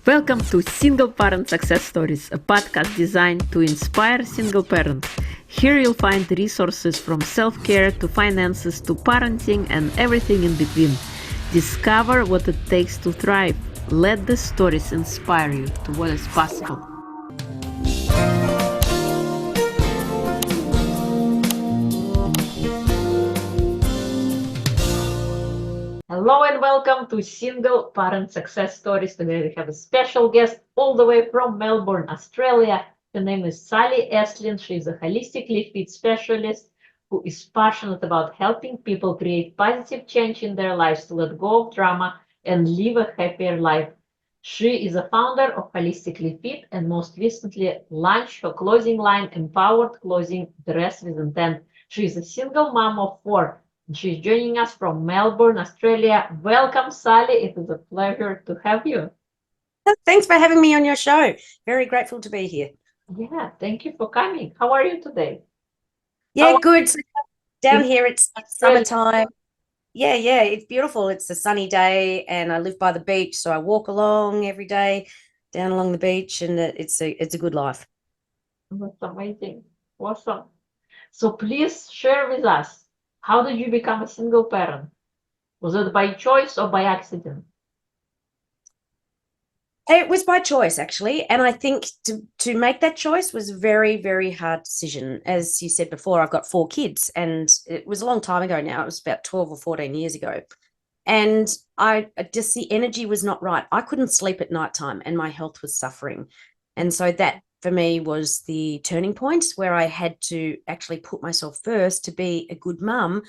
Welcome to Single Parent Success Stories, a podcast designed to inspire single parents. Here you'll find resources from self-care to finances to parenting and everything in between. Discover what it takes to thrive. Let the stories inspire you to what is possible. Hello and welcome to Single Parent Success Stories. Today we have a special guest all the way from Melbourne, Australia. Her name is Sally Estlin. She is a holistically fit specialist who is passionate about helping people create positive change in their lives to let go of drama and live a happier life. She is a founder of Holistically Fit and most recently launched her clothing line, Empowered Clothing Dress with Intent. She is a single mom of 4. She's joining us from Melbourne, Australia. Welcome, Sally. It is a pleasure to have you. Thanks for having me on your show. Very grateful to be here. Yeah, thank you for coming. How are you today? Yeah, good. So down here, it's Australia. summertime. Yeah, it's beautiful. It's a sunny day, and I live by the beach, so I walk along every day down along the beach, and it's a good life. That's amazing. Awesome. So please share with us, how did you become a single parent? Was it by choice or by accident? It was by choice, actually, and I think to make that choice was a very, very hard decision. As you said before, I've got 4 kids, and it was a long time ago now. It was about 12 or 14 years ago. And I just, the energy was not right. I couldn't sleep at nighttime and my health was suffering. And so that for me was the turning point where I had to actually put myself first to be a good mum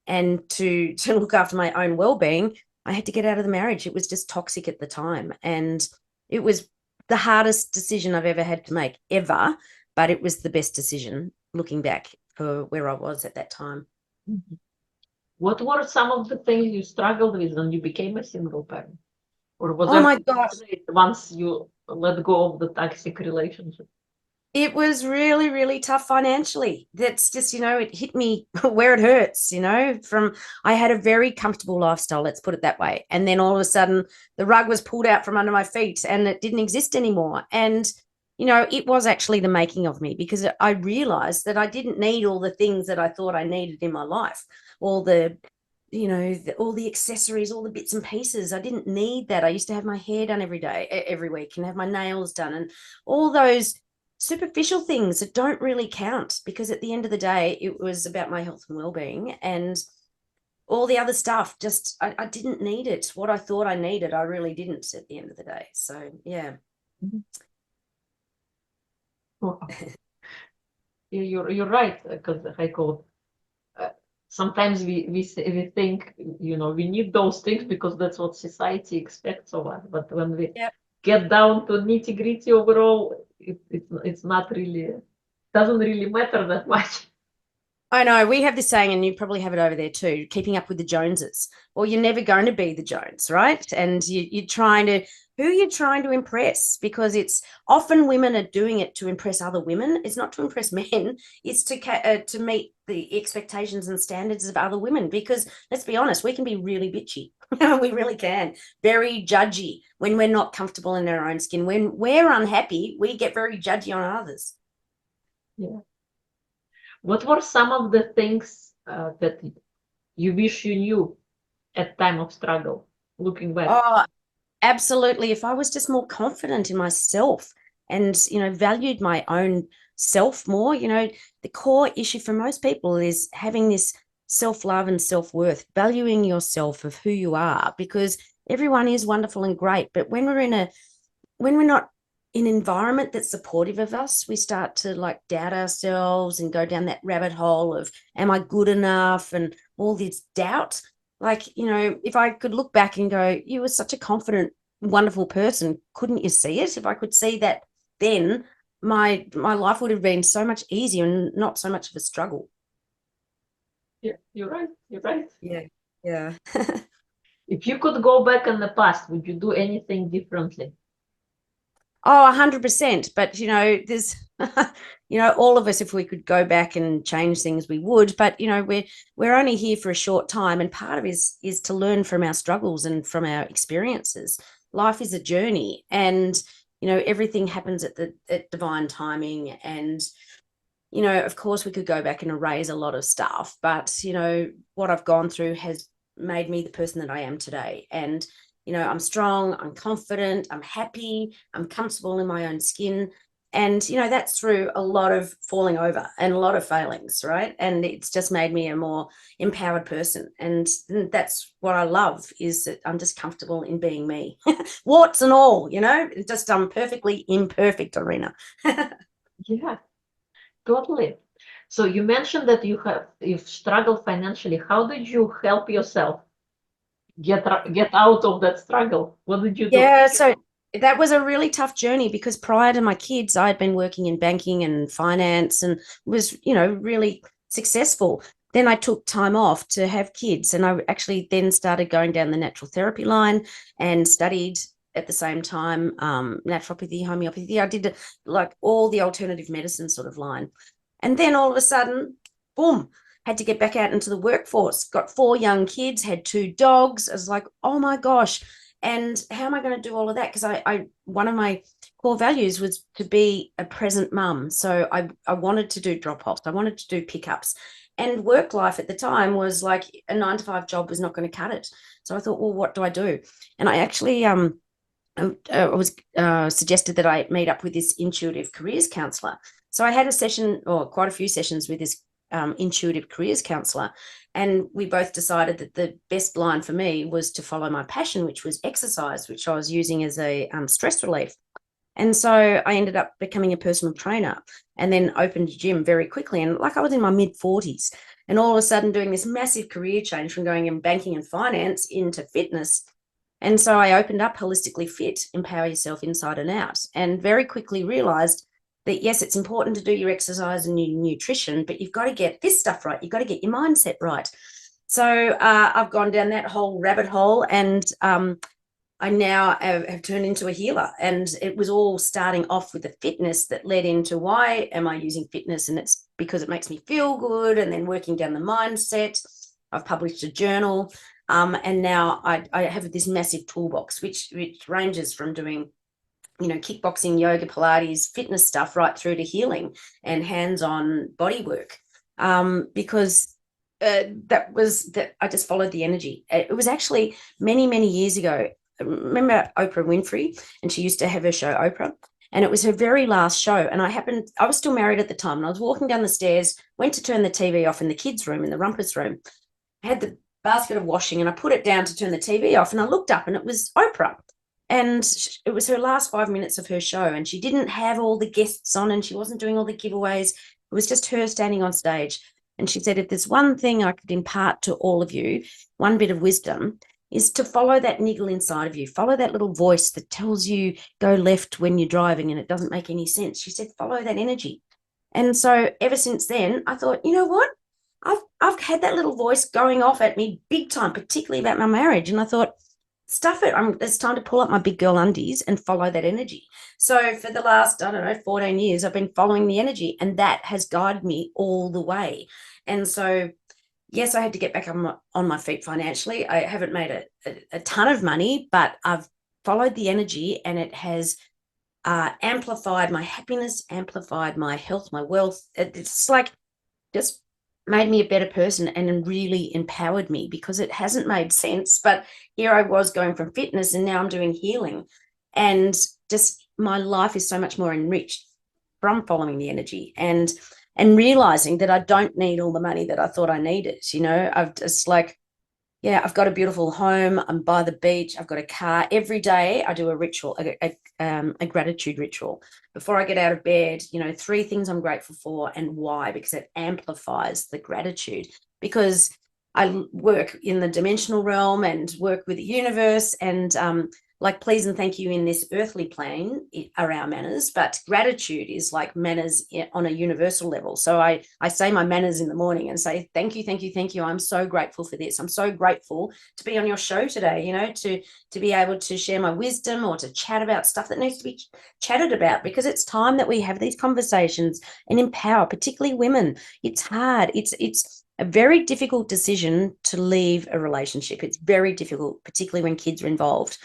and to look after my own well-being. I had to get out of the marriage. It was just toxic at the time. And it was the hardest decision I've ever had to make, ever. But it was the best decision looking back for where I was at that time. Mm-hmm. What were some of the things you struggled with when you became a single parent? Or was Oh my gosh. once you let go of the toxic relationship? It was really, really tough financially. That's just, it hit me where it hurts, I had a very comfortable lifestyle, let's put it that way. And then all of a sudden the rug was pulled out from under my feet and it didn't exist anymore. And, it was actually the making of me, because I realized that I didn't need all the things that I thought I needed in my life, all the all the accessories, all the bits and pieces. I didn't need that. I used to have my hair done every week, and have my nails done, and all those superficial things that don't really count, because at the end of the day, it was about my health and well-being, and all the other stuff, just I didn't need it. What I thought I needed, I really didn't at the end of the day. So, yeah. Mm-hmm. Wow. You're right, because I call sometimes we think, we need those things because that's what society expects of us. But when we get down to nitty gritty overall, it's not really, doesn't really matter that much. I know, we have this saying, and you probably have it over there too, keeping up with the Joneses. Well, you're never going to be the Jones, right? And you're trying to, who you're trying to impress, because it's often women are doing it to impress other women. It's not to impress men. It's to meet the expectations and standards of other women, because let's be honest, we can be really bitchy. We really can. Very judgy when we're not comfortable in our own skin. When we're unhappy, we get very judgy on others. Yeah. What were some of the things that you wish you knew at time of struggle, looking back? Oh, absolutely. If I was just more confident in myself and, valued my own self more, the core issue for most people is having this self-love and self-worth, valuing yourself of who you are, because everyone is wonderful and great. But when we're not in an environment that's supportive of us, we start to doubt ourselves and go down that rabbit hole of, am I good enough? And all this doubt. If I could look back and go, you were such a confident, wonderful person, couldn't you see it? If I could see that, then my life would have been so much easier and not so much of a struggle. Yeah, you're right. Yeah. If you could go back in the past, would you do anything differently? Oh, 100%. But, there's, all of us, if we could go back and change things, we would. But, we're only here for a short time. And part of it is to learn from our struggles and from our experiences. life is a journey, and everything happens at divine timing. And of course we could go back and erase a lot of stuff, but what I've gone through has made me the person that I am today. And I'm strong, I'm confident, I'm happy, I'm comfortable in my own skin. And that's through a lot of falling over and a lot of failings, right? And it's just made me a more empowered person. And that's what I love, is that I'm just comfortable in being me. Warts and all, just perfectly imperfect, Arena. Yeah, totally. So you mentioned that you've struggled financially. How did you help yourself get out of that struggle? What did you do? Yeah, so that was a really tough journey, because prior to my kids, I had been working in banking and finance and was, really successful. Then I took time off to have kids, and I actually then started going down the natural therapy line and studied at the same time naturopathy, homeopathy. I did like all the alternative medicine sort of line. And then all of a sudden, boom, had to get back out into the workforce, got 4 young kids, had 2 dogs. I was like, oh my gosh. And how am I going to do all of that? Because I one of my core values was to be a present mum. So I wanted to do drop-offs. I wanted to do pickups. And work life at the time was like a 9-to-5 job was not going to cut it. So I thought, well, what do I do? And I actually I was suggested that I meet up with this intuitive careers counselor. So I had a session, or quite a few sessions, with this intuitive careers counselor. And we both decided that the best line for me was to follow my passion, which was exercise, which I was using as a stress relief. And so I ended up becoming a personal trainer, and then opened a gym very quickly. And like I was in my mid-40s, and all of a sudden doing this massive career change from going in banking and finance into fitness. And so I opened up Holistically Fit, Empower Yourself Inside and Out, and very quickly realized that, yes, it's important to do your exercise and your nutrition, but you've got to get this stuff right. You've got to get your mindset right. So I've gone down that whole rabbit hole, and I now have turned into a healer. And it was all starting off with the fitness that led into, why am I using fitness? And it's because it makes me feel good, and then working down the mindset. I've published a journal. And now I have this massive toolbox, which ranges from doing, kickboxing, yoga, Pilates, fitness stuff, right through to healing and hands-on body work. Because that I just followed the energy. It was actually many, many years ago. Remember Oprah Winfrey? And she used to have her show, Oprah. And it was her very last show. And I was still married at the time. And I was walking down the stairs, went to turn the TV off in the kids' room, in the rumpus room. I had the basket of washing, and I put it down to turn the TV off, and I looked up, and it was Oprah. And it was her last 5 minutes of her show, and she didn't have all the guests on, and she wasn't doing all the giveaways. It was just her standing on stage. And she said, if there's one thing I could impart to all of you, one bit of wisdom, is to follow that niggle inside of you. Follow that little voice that tells you go left when you're driving and it doesn't make any sense. She said, follow that energy. And so ever since then, I thought, you know what? I've had that little voice going off at me big time, particularly about my marriage. And I thought, stuff it. It's time to pull up my big girl undies and follow that energy. So for the last, 14 years, I've been following the energy, and that has guided me all the way. And so, yes, I had to get back on my feet financially. I haven't made a ton of money, but I've followed the energy, and it has amplified my happiness, amplified my health, my wealth. It's like just made me a better person and really empowered me, because it hasn't made sense. But here I was going from fitness, and now I'm doing healing, and just my life is so much more enriched from following the energy and realizing that I don't need all the money that I thought I needed. I've just I've got a beautiful home. I'm by the beach. I've got a car. Every day I do a ritual, a gratitude ritual. Before I get out of bed, 3 things I'm grateful for and why, because it amplifies the gratitude. Because I work in the dimensional realm and work with the universe, and please and thank you in this earthly plane are our manners, but gratitude is like manners on a universal level. So I say my manners in the morning and say, thank you, thank you, thank you. I'm so grateful for this. I'm so grateful to be on your show today, to be able to share my wisdom, or to chat about stuff that needs to be chatted about, because it's time that we have these conversations and empower, particularly women. It's hard. It's a very difficult decision to leave a relationship. It's very difficult, particularly when kids are involved.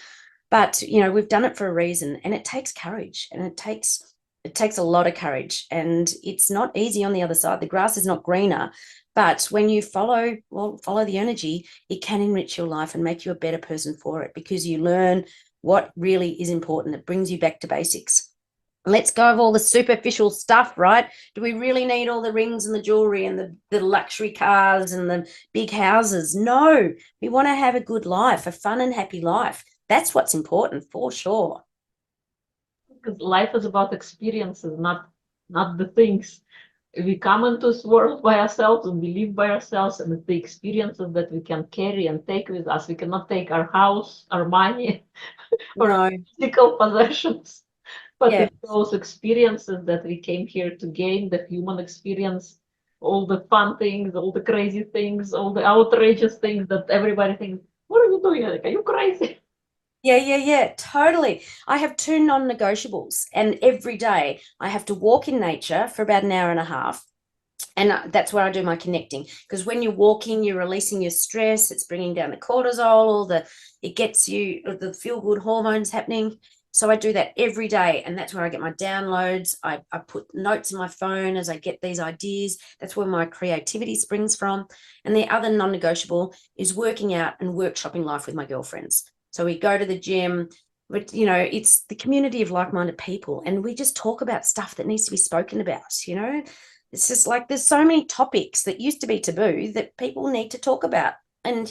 But, we've done it for a reason, and it takes courage, and it takes a lot of courage, and it's not easy on the other side. The grass is not greener, but when you follow the energy, it can enrich your life and make you a better person for it, because you learn what really is important. It brings you back to basics. Let's go of all the superficial stuff, right? Do we really need all the rings and the jewelry and the luxury cars and the big houses? No, we want to have a good life, a fun and happy life. That's what's important, for sure. Because life is about experiences, not the things. We come into this world by ourselves and we live by ourselves, and it's the experiences that we can carry and take with us. We cannot take our house, our money, or No. physical possessions. But Yeah. it's those experiences that we came here to gain, the human experience, all the fun things, all the crazy things, all the outrageous things that everybody thinks, what are you doing? Like, are you crazy? Yeah, totally. I have 2 non-negotiables, and every day I have to walk in nature for about an hour and a half. And that's where I do my connecting, because when you're walking, you're releasing your stress. It's bringing down the cortisol, it gets you the feel-good hormones happening. So I do that every day, and that's where I get my downloads. I put notes in my phone as I get these ideas. That's where my creativity springs from. And the other non-negotiable is working out and workshopping life with my girlfriends. So we go to the gym, but it's the community of like-minded people, and we just talk about stuff that needs to be spoken about. It's just like there's so many topics that used to be taboo that people need to talk about. And,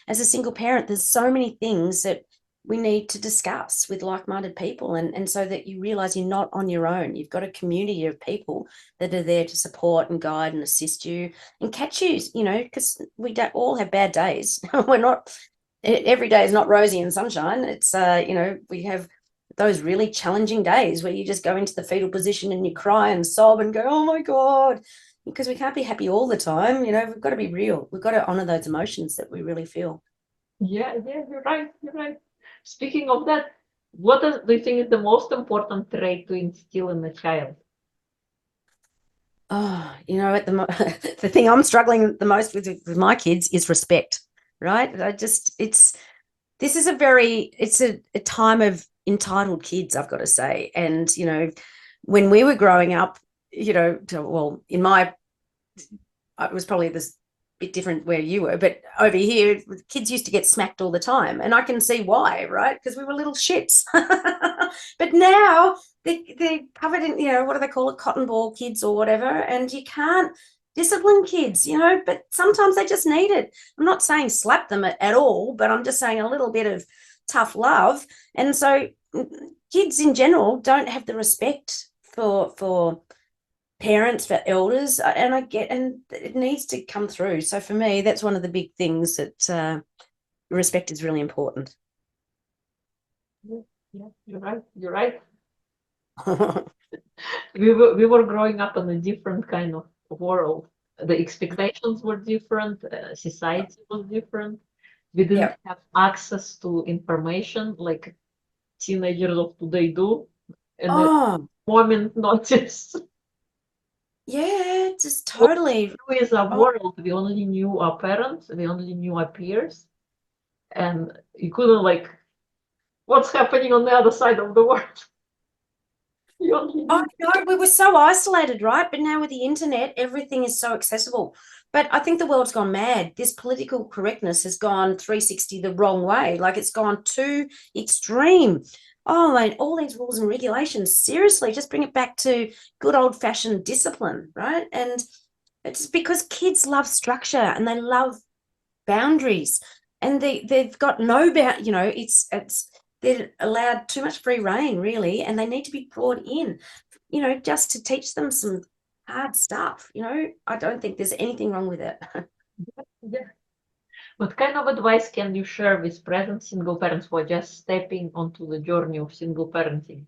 as a single parent, there's so many things that we need to discuss with like-minded people. And so that you realize you're not on your own. You've got a community of people that are there to support and guide and assist you and catch you, because we don't all have bad days. Every day is not rosy and sunshine. It's, we have those really challenging days where you just go into the fetal position and you cry and sob and go, oh my God, because we can't be happy all the time. We've got to be real. We've got to honor those emotions that we really feel. Yeah, you're right. Speaking of that, what do you think is the most important trait to instill in a child? Oh, the thing I'm struggling the most with my kids is respect, right? This is a time of entitled kids, I've got to say. And, when we were growing up, in my, it was probably this bit different where you were, but over here, kids used to get smacked all the time. And I can see why, right? Because we were little shits. But now they're covered in, what do they call it? Cotton ball kids or whatever. And you can't discipline kids, but sometimes they just need it. I'm not saying slap them at all, but I'm just saying a little bit of tough love. And so kids in general don't have the respect for parents, for elders, and it needs to come through. So for me, that's one of the big things that respect is really important. Yeah, you're right. We were growing up in a different kind of world. The expectations were different, society was different. We didn't have access to information like teenagers of today do, and a moment notice. Yeah, just totally. What is our world? We only knew our parents, we only knew our peers, and you couldn't what's happening on the other side of the world. No, we were so isolated, right? But now with the internet, everything is so accessible. But I think the world's gone mad. This political correctness has gone 360 the wrong way. Like, it's gone too extreme. Oh, man, all these rules and regulations, seriously, just bring it back to good old-fashioned discipline, right? And it's because kids love structure and they love boundaries, and they've got no they're allowed too much free reign, really, and they need to be brought in, just to teach them some hard stuff. I don't think there's anything wrong with it. Yeah. What kind of advice can you share with present single parents who are just stepping onto the journey of single parenting?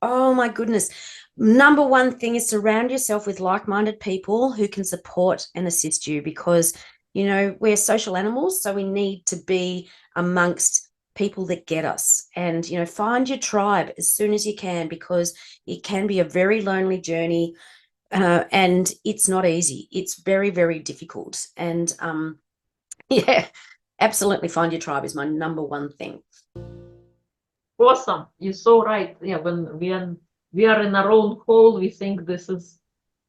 Oh my goodness. Number one thing is surround yourself with like-minded people who can support and assist you, because, we're social animals, so we need to be amongst people that get us. And, find your tribe as soon as you can, because it can be a very lonely journey, and it's not easy. It's very, very difficult. And yeah, absolutely, find your tribe is my number one thing. Awesome. You're so right. Yeah, when we are in our own hole, we think this is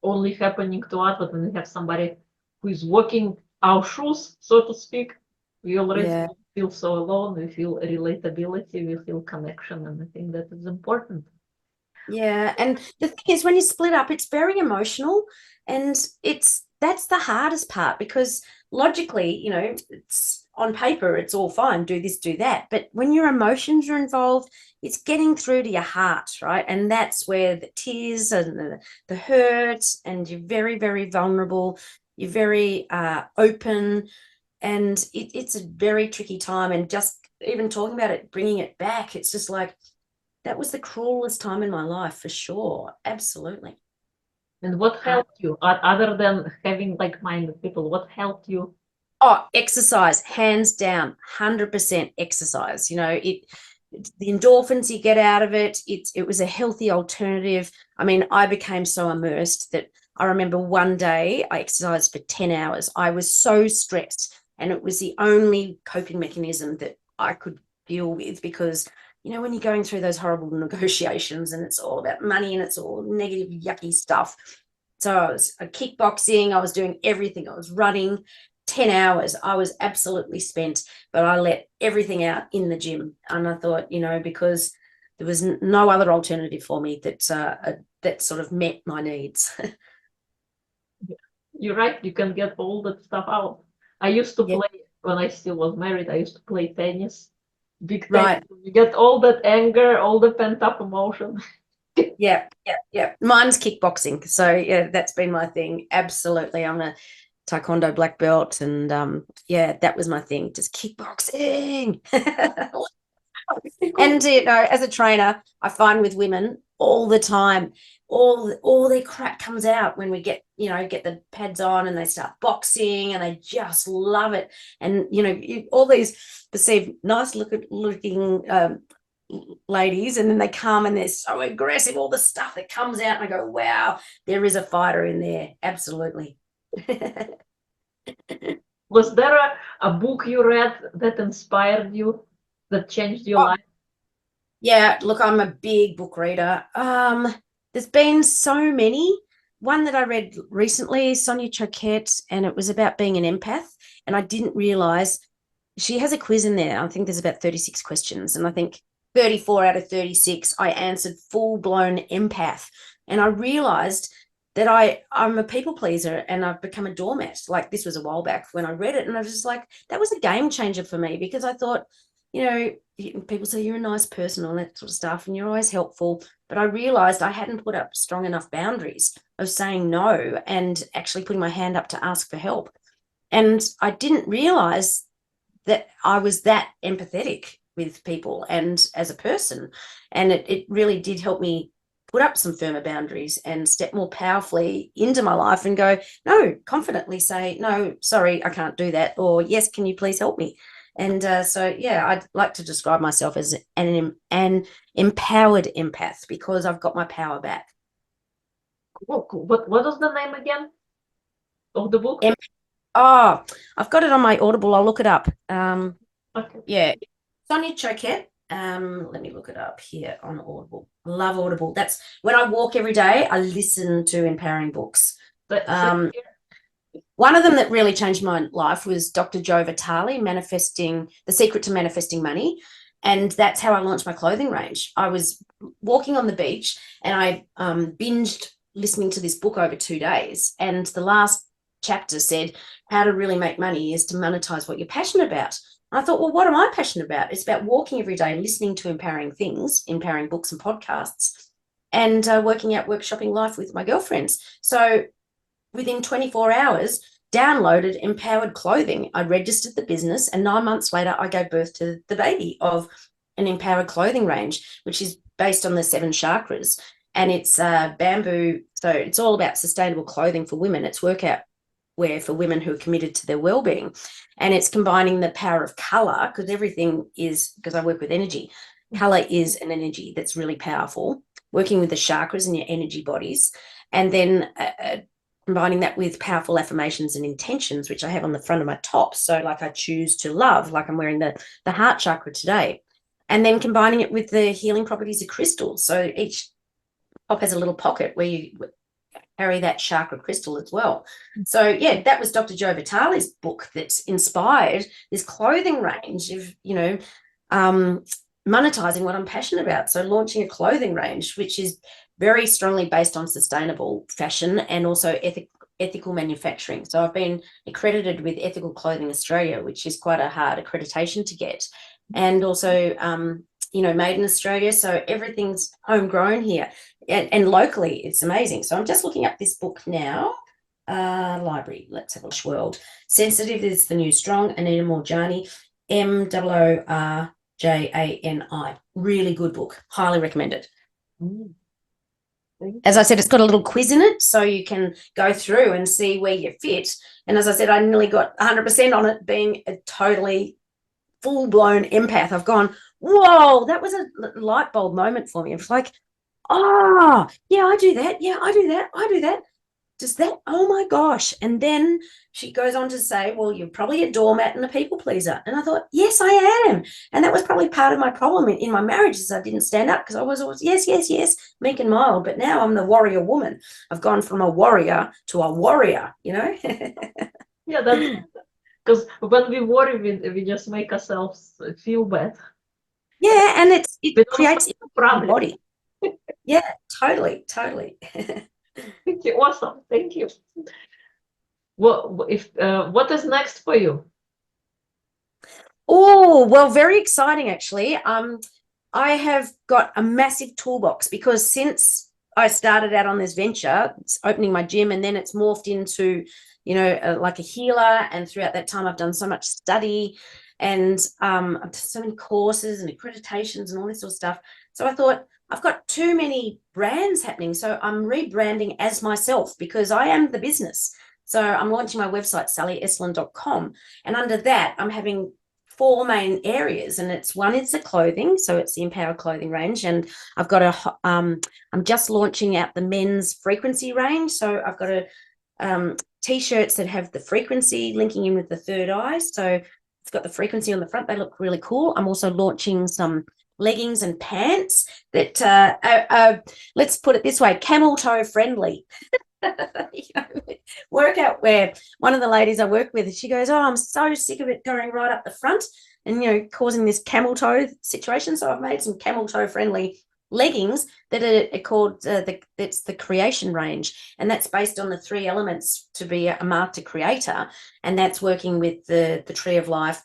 only happening to us, but when we have somebody who is walking our shoes, so to speak, we already Yeah. don't feel so alone. We feel relatability, we feel connection, and I think that is important. Yeah, and the thing is, when you split up, it's very emotional, and that's the hardest part because logically, it's on paper, it's all fine, do this, do that. But when your emotions are involved, it's getting through to your heart, right? And that's where the tears and the hurt, and you're very, very vulnerable. You're very open, and it's a very tricky time. And just even talking about it, bringing it back, it's just like, that was the cruelest time in my life for sure. Absolutely. And what helped you, other than having like-minded people, what helped you? Oh, exercise, hands down, 100% exercise. The endorphins you get out of it, it was a healthy alternative. I mean, I became so immersed that I remember one day I exercised for 10 hours. I was so stressed, and it was the only coping mechanism that I could deal with because when you're going through those horrible negotiations and it's all about money and it's all negative, yucky stuff. So I was kickboxing, I was doing everything, I was running 10 hours. I was absolutely spent, but I let everything out in the gym. And I thought, because there was no other alternative for me that sort of met my needs. You're right, you can get all that stuff out. I used to Yeah. play, when I still was married, I used to play tennis, big Right. tennis. You get all that anger, all the pent-up emotion. Yeah. Mine's kickboxing. So yeah, that's been my thing. Absolutely. I'm a taekwondo black belt, and that was my thing, just kickboxing. And as a trainer, I find with women all the time, all their crap comes out when we get the pads on and they start boxing and they just love it. And all these perceived nice looking ladies, and then they come and they're so aggressive, all the stuff that comes out, and I go, wow, there is a fighter in there. Absolutely. Was there a book you read that inspired you, that changed your life? Yeah, look, I'm a big book reader. There's been so many. One that I read recently, Sonia Choquette, and it was about being an empath. And I didn't realize she has a quiz in there. I think there's about 36 questions. And I think 34 out of 36, I answered full-blown empath. And I realized that I'm a people pleaser and I've become a doormat. Like, this was a while back when I read it. And I was just like, that was a game changer for me, because I thought, people say you're a nice person, all that sort of stuff, and you're always helpful. But I realized I hadn't put up strong enough boundaries of saying no and actually putting my hand up to ask for help. And I didn't realize that I was that empathetic with people and as a person. And it really did help me put up some firmer boundaries and step more powerfully into my life and go, no, confidently say, no, sorry, I can't do that. Or yes, can you please help me? And I'd like to describe myself as an empowered empath, because I've got my power back. Cool. What was the name again of the book? I've got it on my Audible. I'll look it up. Okay. Yeah, Sonia Choquette. Let me look it up here on Audible. I love Audible. That's when I walk every day, I listen to empowering books. One of them that really changed my life was Dr. Joe Vitale, The Secret to Manifesting Money. And that's how I launched my clothing range. I was walking on the beach and I binged listening to this book over 2 days. And the last chapter said, how to really make money is to monetize what you're passionate about. And I thought, well, what am I passionate about? It's about walking every day, listening to empowering things, empowering books and podcasts, and working out workshopping life with my girlfriends. So within 24 hours, downloaded empowered clothing. I registered the business, and 9 months later, I gave birth to the baby of an empowered clothing range, which is based on the 7 chakras. And it's bamboo. So it's all about sustainable clothing for women. It's workout wear for women who are committed to their well-being. And it's combining the power of color, because I work with energy. Color is an energy that's really powerful, working with the chakras and your energy bodies. And then combining that with powerful affirmations and intentions, which I have on the front of my top. So like, I choose to love, like I'm wearing the heart chakra today. and then combining it with the healing properties of crystals. So each pop has a little pocket where you carry that chakra crystal as well. So yeah, that was Dr. Joe Vitale's book that inspired this clothing range of, monetizing what I'm passionate about. So launching a clothing range, which is very strongly based on sustainable fashion and also ethical manufacturing. So I've been accredited with Ethical Clothing Australia, which is quite a hard accreditation to get. And also, made in Australia. So everything's homegrown here and locally. It's amazing. So I'm just looking up this book now. Library. Let's have a look. World. Sensitive is the New Strong. Anita Morjani. Morjani. Really good book. Highly recommended. As I said, it's got a little quiz in it, so you can go through and see where you fit. And as I said, I nearly got 100% on it, being a totally full-blown empath. I've gone, whoa, that was a light bulb moment for me. It's like, yeah, I do that. Yeah, I do that. I do that. Just that. Oh my gosh. And then she goes on to say, well, you're probably a doormat and a people pleaser. And I thought, yes, I am. And that was probably part of my problem in my marriage, is I didn't stand up, because I was always, yes, meek and mild. But now I'm the warrior woman. I've gone from a warrior to a warrior, Yeah, that's because when we worry, we just make ourselves feel bad. Yeah, and it creates a body. Yeah, totally. Thank you. Awesome. Thank you. What is next for you? Oh, well, very exciting, actually. I have got a massive toolbox, because since I started out on this venture, it's opening my gym, and then it's morphed into, like a healer. And throughout that time, I've done so much study, and I've done so many courses and accreditations and all this sort of stuff. So I thought, I've got too many brands happening. So I'm rebranding as myself, because I am the business. So I'm launching my website, sallyestlin.com. And under that, I'm having 4 main areas. And one is the clothing. So it's the Empowered Clothing range. And I've got I'm just launching out the men's frequency range. So I've got t-shirts that have the frequency linking in with the third eye. So it's got the frequency on the front. They look really cool. I'm also launching some leggings and pants that let's put it this way, camel toe friendly. Workout wear. One of the ladies I work with, she goes, I'm so sick of it going right up the front and causing this camel toe situation. So I've made some camel toe friendly leggings that are called it's the creation range, and that's based on the 3 elements to be a master creator, and that's working with the tree of life,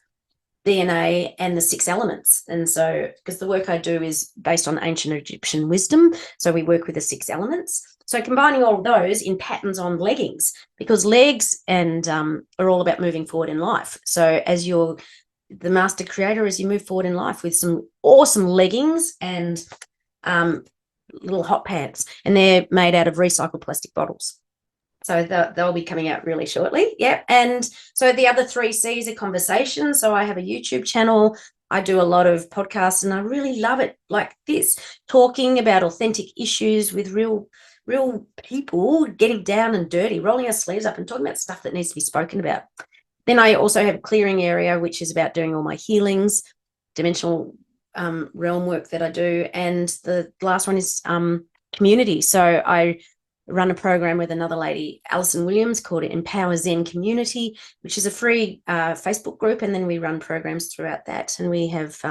DNA, and the 6 elements. And so, because the work I do is based on ancient Egyptian wisdom, so we work with the 6 elements. So combining all of those in patterns on leggings, because legs and are all about moving forward in life. So as you're the master creator, as you move forward in life, with some awesome leggings and little hot pants, and they're made out of recycled plastic bottles. So they'll be coming out really shortly. Yeah. And so the other 3 C's are conversation. So I have a YouTube channel. I do a lot of podcasts, and I really love it, like this, talking about authentic issues with real people, getting down and dirty, rolling our sleeves up and talking about stuff that needs to be spoken about. Then I also have a clearing area, which is about doing all my healings, dimensional realm work that I do. And the last one is community. So I run a program with another lady, Alison Williams, called Empower Zen Community, which is a free Facebook group. And then we run programs throughout that. And we have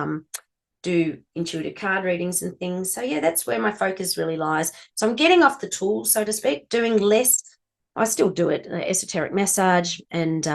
do intuitive card readings and things. So yeah, that's where my focus really lies. So I'm getting off the tools, so to speak, doing less. I still do it, esoteric massage and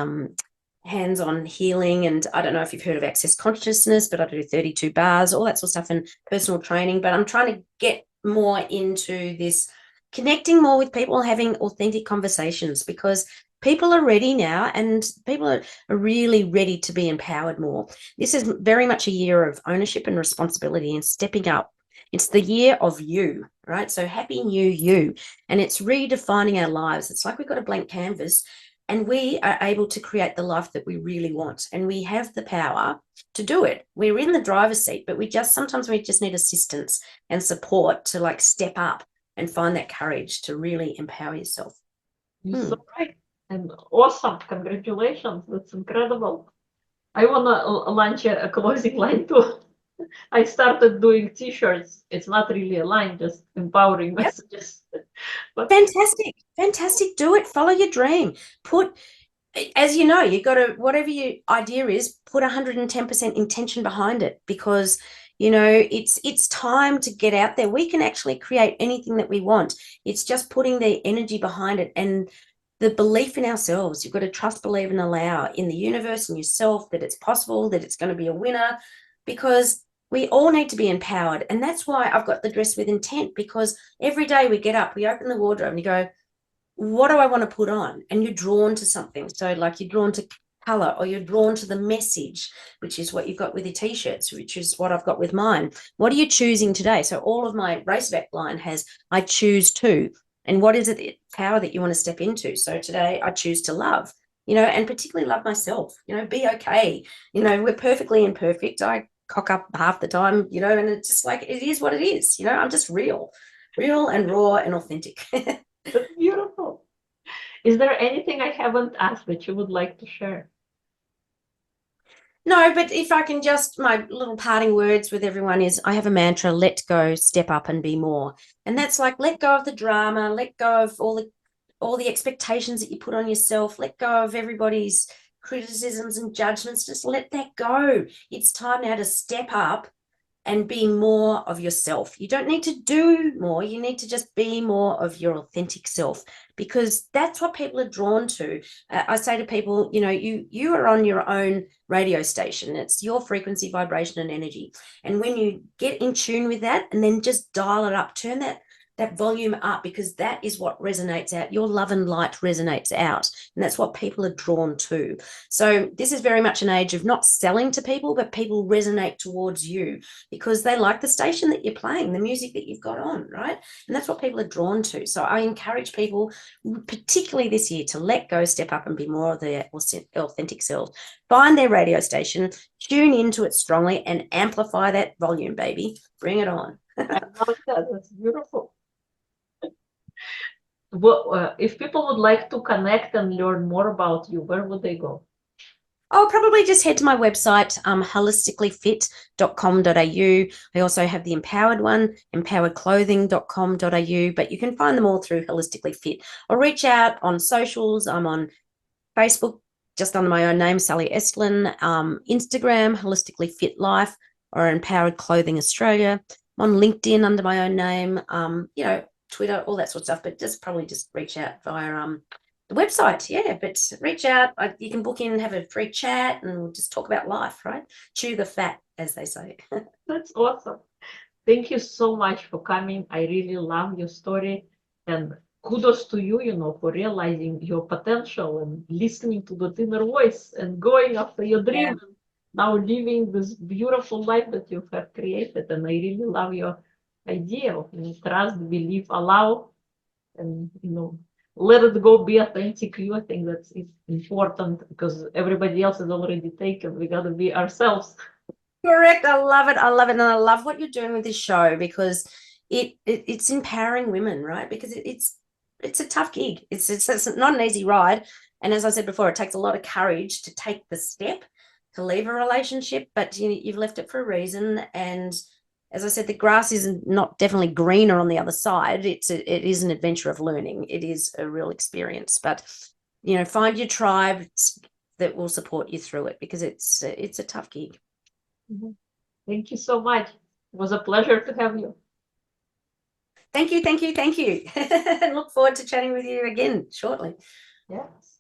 hands-on healing. And I don't know if you've heard of Access Consciousness, but I do 32 bars, all that sort of stuff, and personal training. But I'm trying to get more into this, connecting more with people, having authentic conversations, because people are ready now, and people are really ready to be empowered more. This is very much a year of ownership and responsibility and stepping up. It's the year of you, right? So happy new you. And it's redefining our lives. It's like we've got a blank canvas, and we are able to create the life that we really want. And we have the power to do it. We're in the driver's seat, but sometimes we just need assistance and support to like step up and find that courage to really empower yourself. You're so right. And awesome. Congratulations. That's incredible. I want to launch a closing line too. I started doing t-shirts. It's not really a line, just empowering Yep. messages. But Fantastic. Fantastic. Do it. Follow your dream. Put, as you know, you got to, whatever your idea is, put 110% intention behind it, because it's time to get out there. We can actually create anything that we want. It's just putting the energy behind it and the belief in ourselves. You've got to trust, believe, and allow in the universe and yourself that it's possible, that it's going to be a winner, because we all need to be empowered. And that's why I've got the Dress with Intent, because every day we get up, we open the wardrobe and you go, what do I want to put on? And you're drawn to something. So like you're drawn to color, or you're drawn to the message, which is what you've got with your t-shirts, which is what I've got with mine. What are you choosing today? So all of my Racerback line has, I choose to. And what is it, power that you want to step into? So today I choose to love, and particularly love myself, be okay. We're perfectly imperfect. I cock up half the time, and it's just like, it is what it is. I'm just real and raw and authentic. that's beautiful. Is there anything I haven't asked that you would like to share? No, but if I can just, my little parting words with everyone is, I have a mantra: let go, step up, and be more. And that's like, let go of the drama, let go of all the expectations that you put on yourself, let go of everybody's criticisms and judgments. Just let that go. It's time now to step up and be more of yourself. You don't need to do more. You need to just be more of your authentic self, because that's what people are drawn to. I say to people, you are on your own radio station. It's your frequency, vibration, and energy. And when you get in tune with that and then just dial it up, turn that volume up, because that is what resonates out. Your love and light resonates out, and that's what people are drawn to. So this is very much an age of not selling to people, but people resonate towards you because they like the station that you're playing, the music that you've got on, right? And that's what people are drawn to. So I encourage people, particularly this year, to let go, step up, and be more of their authentic self. Find their radio station, tune into it strongly, and amplify that volume, baby. Bring it on. I love that. That's beautiful. Well, if people would like to connect and learn more about you, where would they go? I'll probably just head to my website, holisticallyfit.com.au. I also have the empowered one, empoweredclothing.com.au, but you can find them all through Holistically Fit. Or reach out on socials. I'm on Facebook, just under my own name, Sally Estlin, Instagram, Holistically Fit Life, or Empowered Clothing Australia. I'm on LinkedIn under my own name, Twitter, all that sort of stuff, but probably just reach out via the website. Yeah, but reach out. You can book in and have a free chat, and we'll just talk about life, right? Chew the fat, as they say. That's awesome. Thank you so much for coming. I really love your story, and kudos to you, for realizing your potential and listening to the inner voice and going after your dream. Yeah. And now living this beautiful life that you have created. And I really love your idea of trust, believe, allow, and let it go, be authentic you. I think that's important, because everybody else is already taken. We got to be ourselves. Correct. I love it. I love it. And I love what you're doing with this show, because it's empowering women, right? Because it's a tough gig. It's not an easy ride. And as I said before, it takes a lot of courage to take the step to leave a relationship, but you've left it for a reason. And as I said, the grass is not definitely greener on the other side. It is an adventure of learning. It is a real experience, but find your tribe that will support you through it, because it's a tough gig. Mm-hmm. Thank you so much. It was a pleasure to have you. Thank you. And look forward to chatting with you again shortly. Yes.